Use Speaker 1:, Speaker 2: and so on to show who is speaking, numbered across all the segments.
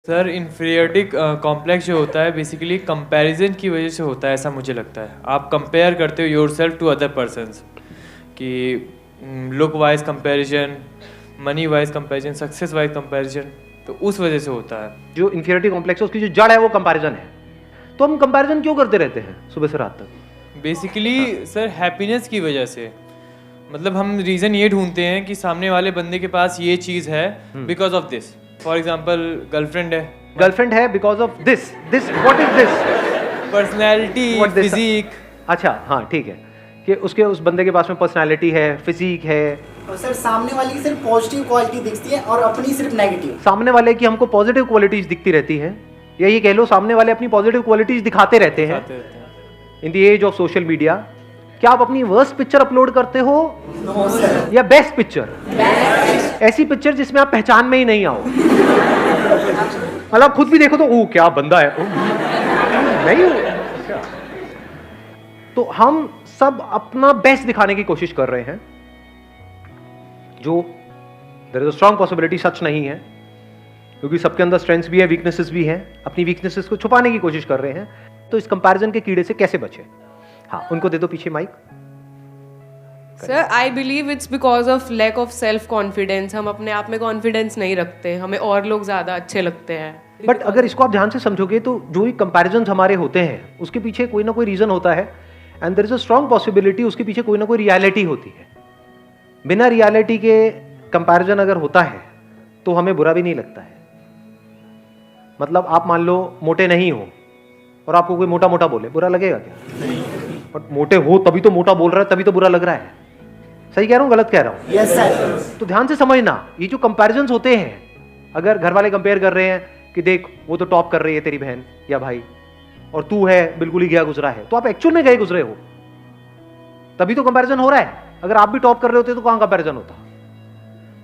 Speaker 1: Sir inferiority complex जो होता है बेसिकली कंपैरिजन की वजह से होता है, ऐसा मुझे लगता है। आप कंपेयर करते हो योरसेल्फ टू अदर पर्सन्स कि look wise comparison, money wise comparison, success wise comparison, तो उस वजह से होता है।
Speaker 2: जो इन्फीरियरिटी कॉम्प्लेक्स है उसकी जो जड़ है वो कंपैरिजन है। तो हम कंपैरिजन क्यों करते रहते हैं सुबह से रात तक?
Speaker 1: बेसिकली सर हैप्पीनेस की वजह से, मतलब हम रीज़न ये ढूंढते हैं कि सामने वाले बंदे के पास ये चीज़ है because of this. For example girlfriend है because of this what is this? Personality, physique.
Speaker 2: अच्छा हाँ ठीक है कि उसके उस बंदे के पास में पर्सनैलिटी है, फिजिक है।
Speaker 3: और सर सामने वाले की सिर्फ पॉजिटिव क्वालिटी दिखती है और अपनी सिर्फ नेगेटिव।
Speaker 2: सामने वाले की हमको पॉजिटिव क्वालिटीज दिखती रहती है, या ये कह लो सामने वाले अपनी पॉजिटिव क्वालिटीज दिखाते रहते हैं। In the age of social media क्या आप अपनी वर्स्ट पिक्चर अपलोड करते हो?
Speaker 3: No sir.
Speaker 2: या बेस्ट पिक्चर? ऐसी पिक्चर जिसमें आप पहचान में ही नहीं आओ, मतलब खुद भी देखो तो ओ क्या बंदा है, नहीं हो। तो हम सब अपना बेस्ट दिखाने की कोशिश कर रहे हैं, जो there is a strong possibility सच नहीं है, क्योंकि सबके अंदर स्ट्रेंथ्स भी है, वीकनेसेस भी हैं। अपनी वीकनेसेस को छुपाने की कोशिश कर रहे हैं। तो इस कंपैरिजन के कीड़े से कैसे बचे? हाँ, उनको दे दो पीछे mike.
Speaker 4: Sir I believe it's because of lack of self confidence. हम अपने आप में कॉन्फिडेंस नहीं रखते, हमें और लोग ज्यादा अच्छे लगते हैं।
Speaker 2: बट अगर इसको आप ध्यान से समझोगे तो जो भी कंपैरिजन हमारे होते हैं उसके पीछे कोई ना कोई रीजन होता है, and there is a strong possibility उसके पीछे कोई ना कोई रियलिटी होती है। बिना रियलिटी के कंपैरिजन अगर होता है तो हमें बुरा भी नहीं लगता है। मतलब आप मान लो मोटे नहीं हो और आपको कोई मोटा मोटा बोले, बुरा लगेगा क्या? बट मोटे हो तभी तो मोटा बोल रहा है, तभी तो बुरा लग रहा है। सही कह रहा हूँ गलत कह रहा हूँ?
Speaker 3: Yes sir.
Speaker 2: तो ध्यान से समझना, ये जो कंपैरिजंस होते हैं, अगर घर वाले कंपेयर कर रहे हैं कि देख वो तो टॉप कर रही है तेरी बहन या भाई, और तू है बिल्कुल ही गया गुजरा है, तो आप एक्चुअल में गए गुजरे हो, तभी तो कंपैरिजन हो रहा है। अगर आप भी टॉप कर रहे होते तो कहां कंपैरिजन होता?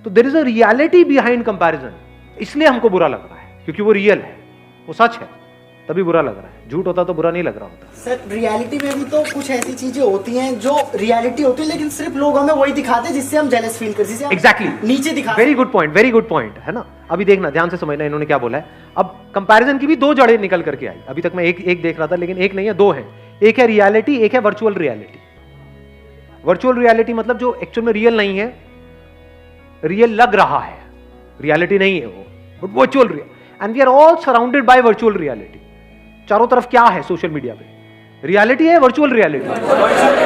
Speaker 2: तो there is a reality behind comparison, इसलिए हमको बुरा लग रहा है, क्योंकि वो रियल है, वो सच है, तभी बुरा लग रहा है। झूठ होता तो बुरा नहीं लग रहा होता।
Speaker 3: सर रियलिटी में भी तो कुछ ऐसी चीजें होती हैं जो रियलिटी होती है, लेकिन सिर्फ लोग हमें वही दिखाते हैं जिससे हम जेलस फील करते हैं।
Speaker 2: एग्जैक्टली,
Speaker 3: नीचे दिखा।
Speaker 2: वेरी गुड पॉइंट है ना। अभी देखना, ध्यान से समझना इन्होंने क्या बोला है। अब कंपैरिजन की भी दो जड़ें निकल करके आई। अभी तक मैं एक देख रहा था, लेकिन एक नहीं है, दो है। एक है रियलिटी, एक है वर्चुअल रियलिटी। वर्चुअल रियलिटी मतलब जो एक्चुअल में रियल नहीं है, रियल लग रहा है, रियलिटी नहीं है वो, but virtual real. And we are all surrounded by virtual reality. चारों तरफ क्या है सोशल मीडिया पे? रियलिटी है, वर्चुअल रियलिटी,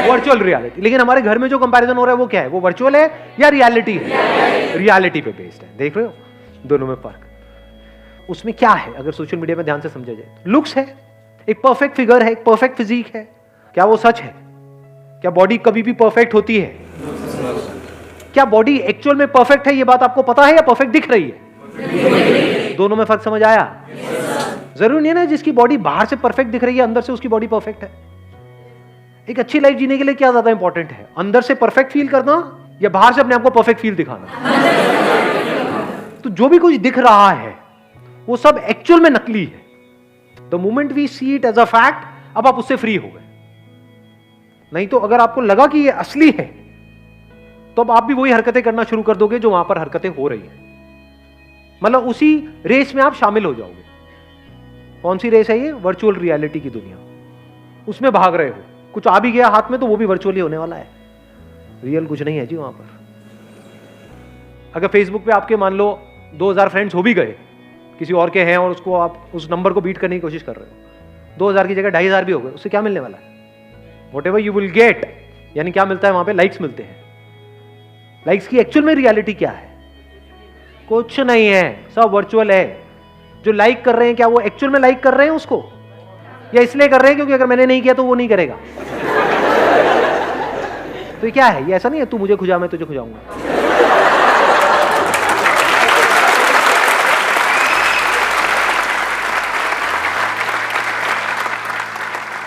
Speaker 2: वर्चुअल रियलिटी। लेकिन हमारे घर में जो कंपैरिजन हो रहा है वो क्या है? वो वर्चुअल है या रियलिटी है? रियलिटी पे बेस्ड है। देख रहे हो दोनों में फर्क? उसमें क्या है अगर सोशल मीडिया में ध्यान से समझा जाए? लुक्स है, एक परफेक्ट फिगर है, एक परफेक्ट फिजिक है। क्या वो सच है? क्या बॉडी कभी भी परफेक्ट होती है? क्या बॉडी एक्चुअल में परफेक्ट है, ये बात आपको पता है, या परफेक्ट दिख रही है? दोनों में फर्क समझ आया? जरूरी नहीं है ना जिसकी बॉडी बाहर से परफेक्ट दिख रही है अंदर से उसकी बॉडी परफेक्ट है। एक अच्छी लाइफ जीने के लिए क्या ज्यादा इंपॉर्टेंट है, अंदर से परफेक्ट फील करना या बाहर से अपने आप को परफेक्ट फील दिखाना? तो जो भी कुछ दिख रहा है वो सब एक्चुअल में नकली है। The moment we see it as a fact, अब आप उससे फ्री हो गए। नहीं तो अगर आपको लगा कि ये असली है तो अब आप भी वही हरकतें करना शुरू कर दोगे जो वहां पर हरकतें हो रही हैं। मतलब उसी रेस में आप शामिल हो जाओगे। कौन सी रेस है ये? वर्चुअल रियलिटी की दुनिया। उसमें भाग रहे हो, कुछ आ भी गया हाथ में तो वो भी वर्चुअली होने वाला है, रियल कुछ नहीं है जी वहां पर। अगर फेसबुक पे आपके मान लो 2000 फ्रेंड्स हो भी गए, किसी और के हैं, और उसको आप उस नंबर को बीट करने की कोशिश कर रहे हो, 2000 की जगह 2500 भी हो गए, उससे क्या मिलने वाला है? व्हाटएवर यू विल गेट, यानी क्या मिलता है वहां पे? लाइक्स मिलते हैं। लाइक्स की एक्चुअल में रियलिटी क्या है? कुछ नहीं है, सब वर्चुअल है। जो लाइक कर रहे हैं क्या वो एक्चुअल में लाइक कर रहे हैं उसको, या इसलिए कर रहे हैं क्योंकि अगर मैंने नहीं किया तो वो नहीं करेगा? तो ये क्या है? ये ऐसा नहीं है तू मुझे खुजा मैं तुझे खुजाऊंगा।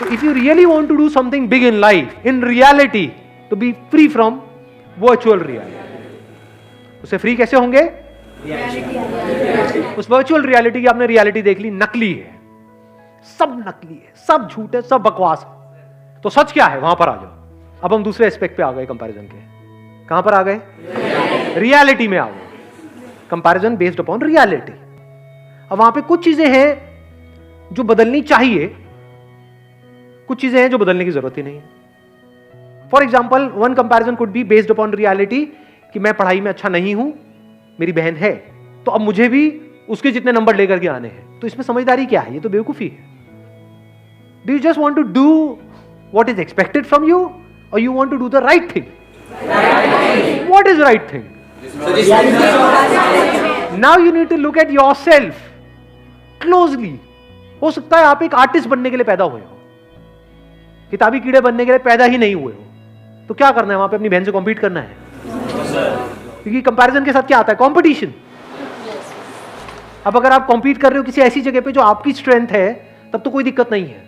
Speaker 2: तो if you really want to do something big in life, in reality, to be free from virtual reality, उससे फ्री कैसे होंगे? उस वर्चुअल रियलिटी की आपने रियलिटी देख ली, नकली है, सब नकली है, सब झूठ है, सब बकवास है। तो सच क्या है? वहां पर आ जाओ। अब हम दूसरे एस्पेक्ट पे आ गए कंपैरिजन के। कहां पर आ गए? रियलिटी में आ गए। Comparison based upon reality. अब वहां पे कुछ चीजें हैं जो बदलनी चाहिए, कुछ चीजें हैं जो बदलने की जरूरत ही नहीं है। For example, one comparison could be based upon reality कि मैं पढ़ाई में अच्छा नहीं हूं, मेरी बहन है, तो अब मुझे भी उसके जितने नंबर लेकर के आने हैं। तो इसमें समझदारी क्या है? ये तो बेवकूफी है। Do you just want to do what is expected from you और you want to do the right thing? What is right thing? Now you need to look at yourself closely. हो सकता है आप एक आर्टिस्ट बनने के लिए पैदा हुए हो, किताबी कीड़े बनने के लिए पैदा ही नहीं हुए हो। तो क्या करना है वहां पे? अपनी बहन से कॉम्पीट करना है, क्योंकि कंपैरिजन के साथ क्या आता है? कंपटीशन। अब अगर आप कॉम्पीट कर रहे हो किसी ऐसी जगह पे जो आपकी स्ट्रेंथ है, तब तो कोई दिक्कत नहीं है।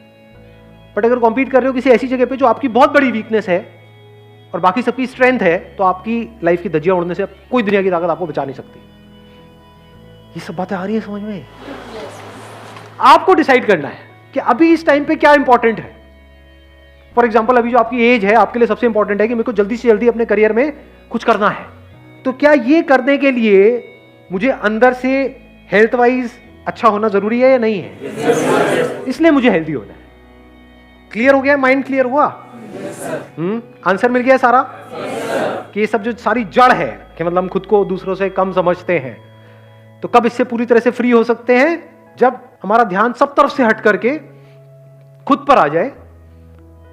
Speaker 2: बट अगर कॉम्पीट कर रहे हो किसी ऐसी जगह पे जो आपकी बहुत बड़ी वीकनेस है और बाकी सबकी स्ट्रेंथ है, तो आपकी लाइफ की धज्जियां उड़ने से कोई दुनिया की ताकत आपको बचा नहीं सकती। ये सब बातें आ रही है समझ में? आपको डिसाइड करना है कि अभी इस टाइम पे क्या इंपॉर्टेंट है। फॉर एग्जाम्पल, अभी जो आपकी एज है, आपके लिए सबसे इंपॉर्टेंट है कि मेरे को जल्दी से जल्दी अपने करियर में कुछ करना है। तो क्या ये करने के लिए मुझे अंदर से हेल्थ वाइज अच्छा होना जरूरी है या नहीं है? इसलिए मुझे हेल्दी होना है। क्लियर हो गया? माइंड क्लियर हुआ? आंसर मिल गया सारा? कि ये सब जो सारी जड़ है कि मतलब हम खुद को दूसरों से कम समझते हैं, तो कब इससे पूरी तरह से फ्री हो सकते हैं? जब हमारा ध्यान सब तरफ से हट करके खुद पर आ जाए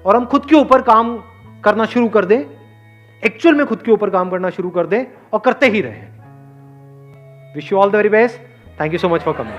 Speaker 2: और हम खुद के ऊपर काम करना शुरू कर दें, एक्चुअल में खुद के ऊपर काम करना शुरू कर दें और करते ही रहें। Wish you all the very best. Thank you so much for coming.